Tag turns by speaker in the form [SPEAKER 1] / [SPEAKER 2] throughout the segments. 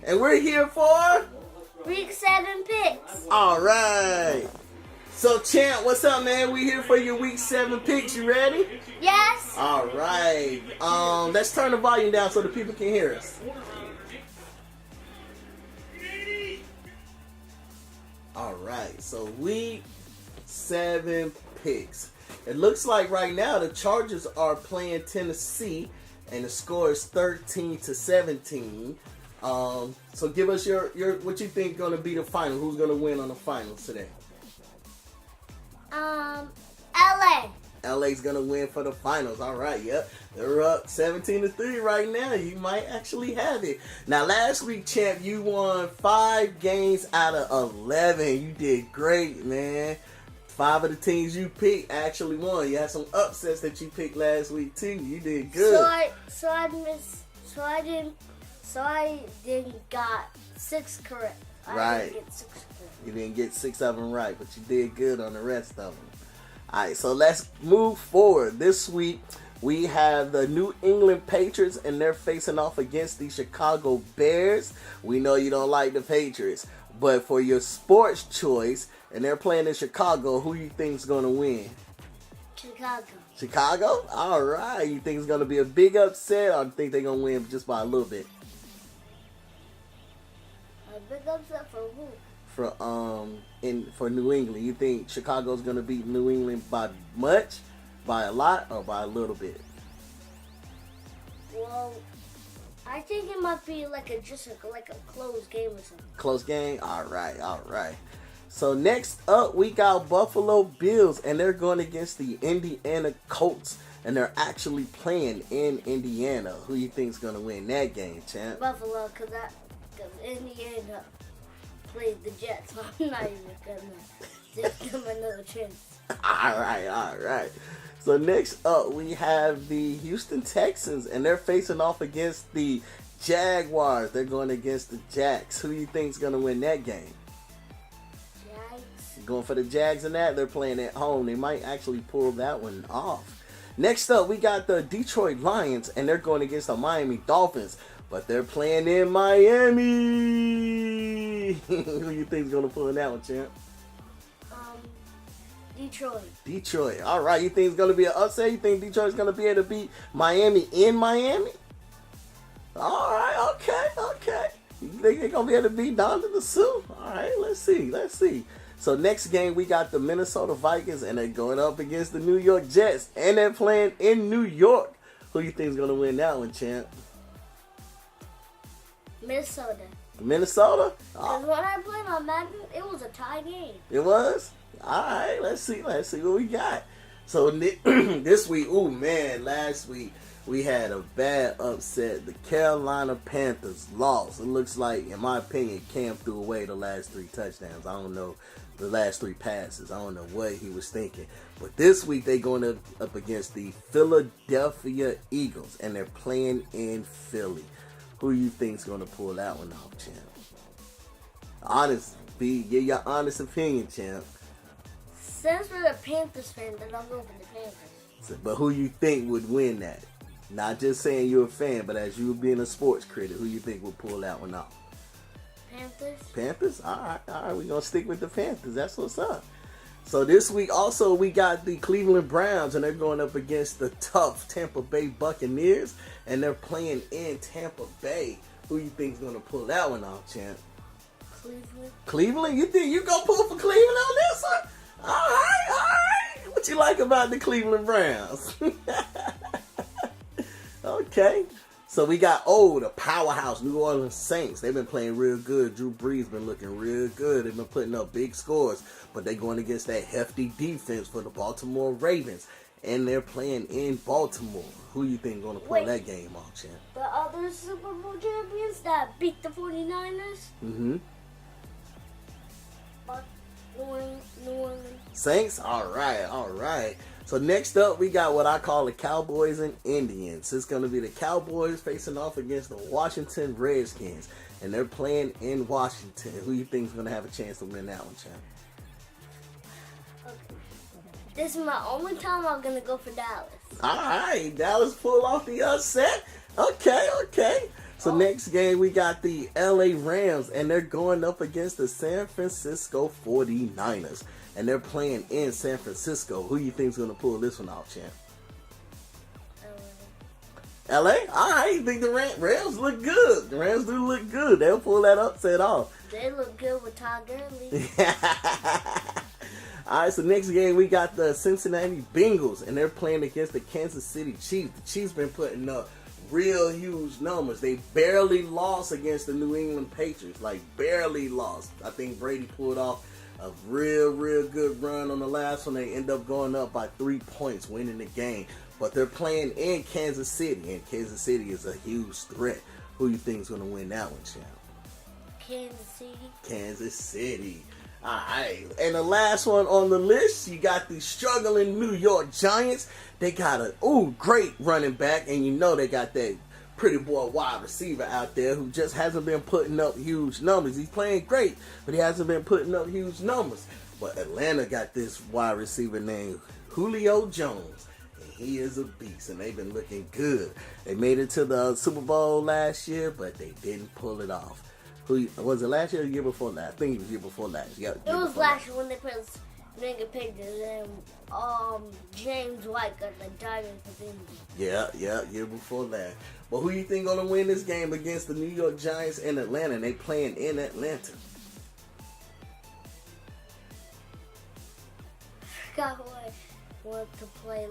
[SPEAKER 1] And we're here for
[SPEAKER 2] Week 7 picks.
[SPEAKER 1] All right. So, Champ, what's up, man? We here for your Week 7 picks. You ready?
[SPEAKER 2] Yes.
[SPEAKER 1] All right. Let's turn the volume down so the people can hear us. All right. So, Week 7 picks. It looks like right now the Chargers are playing Tennessee, and the score is 13-17. So give us your what you think going to be the final. Who's going to win on the finals today?
[SPEAKER 2] LA.
[SPEAKER 1] LA's going to win for the finals. All right, yep. They're up 17-3 right now. You might actually have it. Now, last week, Champ, you won 5 games out of 11. You did great, man. 5 of the teams you picked actually won. You had some upsets that you picked last week too. You did good.
[SPEAKER 2] So I didn't got 6 correct.
[SPEAKER 1] Right.
[SPEAKER 2] I didn't get 6 correct.
[SPEAKER 1] You didn't get 6 of them right, but you did good on the rest of them. All right, so let's move forward. This week we have the New England Patriots, and they're facing off against the Chicago Bears. We know you don't like the Patriots, but for your sports choice, and they're playing in Chicago, who you think's going to win?
[SPEAKER 2] Chicago.
[SPEAKER 1] Chicago? All right. You think it's going to be a big upset, or you think they're going to win just by a little bit?
[SPEAKER 2] A big upset for who?
[SPEAKER 1] For New England. You think Chicago's going to beat New England by much, by a lot, or by a little bit?
[SPEAKER 2] Well, I think it might be like a close game or something.
[SPEAKER 1] Close game? All right. So next up, we got Buffalo Bills, and they're going against the Indiana Colts, and they're actually playing in Indiana. Who you think's going to win that game, Champ?
[SPEAKER 2] Buffalo, because Indiana played the Jets. So I'm not even going to give them another chance.
[SPEAKER 1] All right. So next up, we have the Houston Texans, and they're facing off against the Jaguars. They're going against the Jags. Who you think's going to win that game? Going for the Jags in that. They're playing at home. They might actually pull that one off. Next up, we got the Detroit Lions, and they're going against the Miami Dolphins, but they're playing in Miami. Who you think is going to pull that one, Champ? Detroit. All right. You think it's going to be an upset? You think Detroit's going to be able to beat Miami in Miami? All right. Okay. You think they're going to be able to beat Donovan Sue? All right. Let's see. So next game, we got the Minnesota Vikings, and they're going up against the New York Jets, and they're playing in New York. Who you think is going to win that one, Champ?
[SPEAKER 2] Minnesota?
[SPEAKER 1] Oh.
[SPEAKER 2] When I played on Madden, it was a tie game.
[SPEAKER 1] It was? All right, let's see what we got. So this week, last week, we had a bad upset. The Carolina Panthers lost. It looks like, in my opinion, Cam threw away the last 3 touchdowns. I don't know, the last 3 passes. I don't know what he was thinking. But this week, they're going up against the Philadelphia Eagles, and they're playing in Philly. Who you think's going to pull that one off, Champ? Give your honest opinion, Champ.
[SPEAKER 2] Since we're a Panthers fan, then I'll go for the Panthers.
[SPEAKER 1] But who you think would win that? Not just saying you're a fan, but as you being a sports critic, who you think would pull that one off? Panthers? All right. We're going to stick with the Panthers. That's what's up. So this week also we got the Cleveland Browns, and they're going up against the tough Tampa Bay Buccaneers, and they're playing in Tampa Bay. Who you think is going to pull that one off, Champ? Cleveland? You think you going to pull for Cleveland on this one? All right. What you like about the Cleveland Browns? Okay. So we got the powerhouse New Orleans Saints. They've been playing real good. Drew Brees been looking real good. They've been putting up big scores, but they're going against that hefty defense for the Baltimore Ravens, and they're playing in Baltimore. Who you think going to pull that game off, Champ?
[SPEAKER 2] The other Super Bowl champions that beat the 49ers?
[SPEAKER 1] Mm-hmm.
[SPEAKER 2] New Orleans.
[SPEAKER 1] Saints? All right. So next up, we got what I call the Cowboys and Indians. It's going to be the Cowboys facing off against the Washington Redskins, and they're playing in Washington. Who you think is going to have a chance to win that one, Champ?
[SPEAKER 2] Okay. This is my only time I'm going to go for Dallas.
[SPEAKER 1] All right. Dallas pull off the upset. Okay. So next game, we got the LA Rams, and they're going up against the San Francisco 49ers. And they're playing in San Francisco. Who you think's going to pull this one off, champ? LA? All right, you think the Rams look good. The Rams do look good. They'll pull that upset off.
[SPEAKER 2] They look good with Todd Gurley.
[SPEAKER 1] All right, so next game, we got the Cincinnati Bengals, and they're playing against the Kansas City Chiefs. The Chiefs been putting up real huge numbers. They barely lost against the New England Patriots. Like, barely lost. I think Brady pulled off a real good run on the last one. They end up going up by 3 points, winning the game. But they're playing in Kansas City, and Kansas City is a huge threat. Who you think is going to win that one, champ?
[SPEAKER 2] Kansas City.
[SPEAKER 1] Kansas City. All right. And the last one on the list, you got the struggling New York Giants. They got a great running back, and you know they got that pretty boy wide receiver out there who just hasn't been putting up huge numbers. He's playing great, but he hasn't been putting up huge numbers. But Atlanta got this wide receiver named Julio Jones, and he is a beast, and they've been looking good. They made it to the Super Bowl last year, but they didn't pull it off. Who was it, last year or the year before last? I think it was year before last. Yeah,
[SPEAKER 2] it was last year when they put Nigga Pictures and James White got the diamond for them.
[SPEAKER 1] Yeah, year before last. But who you think gonna win this game against the New York Giants in Atlanta? And they playing in Atlanta.
[SPEAKER 2] I forgot who I wanted to play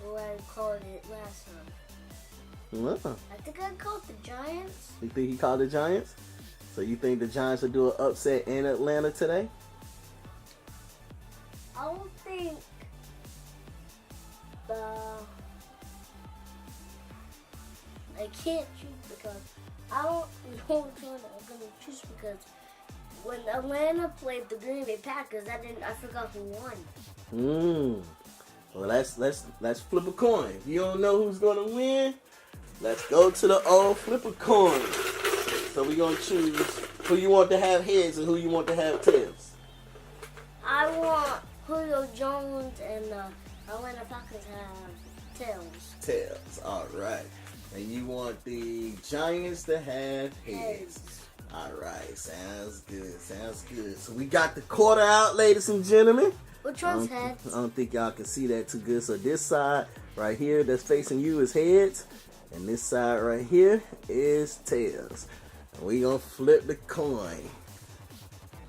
[SPEAKER 2] who I called it last time. I think I called the Giants.
[SPEAKER 1] You think he called the Giants? So you think the Giants will do an upset in Atlanta today?
[SPEAKER 2] I don't think I can't choose because I don't know which one I'm gonna choose because when Atlanta played the Green Bay Packers, I forgot who won.
[SPEAKER 1] Well, let's flip a coin. If you don't know who's gonna win, let's go to the old flip a coin. So we're gonna choose who you want to have heads and who you want to have tails.
[SPEAKER 2] I want Julio Jones and Atlanta Falcons have tails.
[SPEAKER 1] Tails, all right. And you want the Giants to have heads. All right, sounds good. So we got the quarter out, ladies and gentlemen.
[SPEAKER 2] Which one's heads?
[SPEAKER 1] I don't think y'all can see that too good. So this side right here that's facing you is heads, and this side right here is tails. And we gonna flip the coin.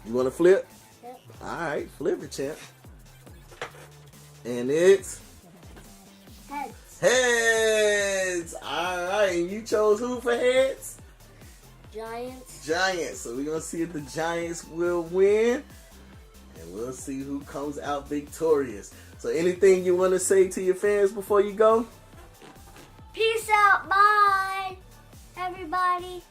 [SPEAKER 1] You wanna flip?
[SPEAKER 2] Yep.
[SPEAKER 1] All right, flip it, champ. And it's
[SPEAKER 2] Heads.
[SPEAKER 1] Heads. All right, and you chose who for heads?
[SPEAKER 2] Giants.
[SPEAKER 1] So we're gonna see if the Giants will win, and we'll see who comes out victorious. So anything you want to say to your fans before you go?
[SPEAKER 2] Peace out. Bye, everybody.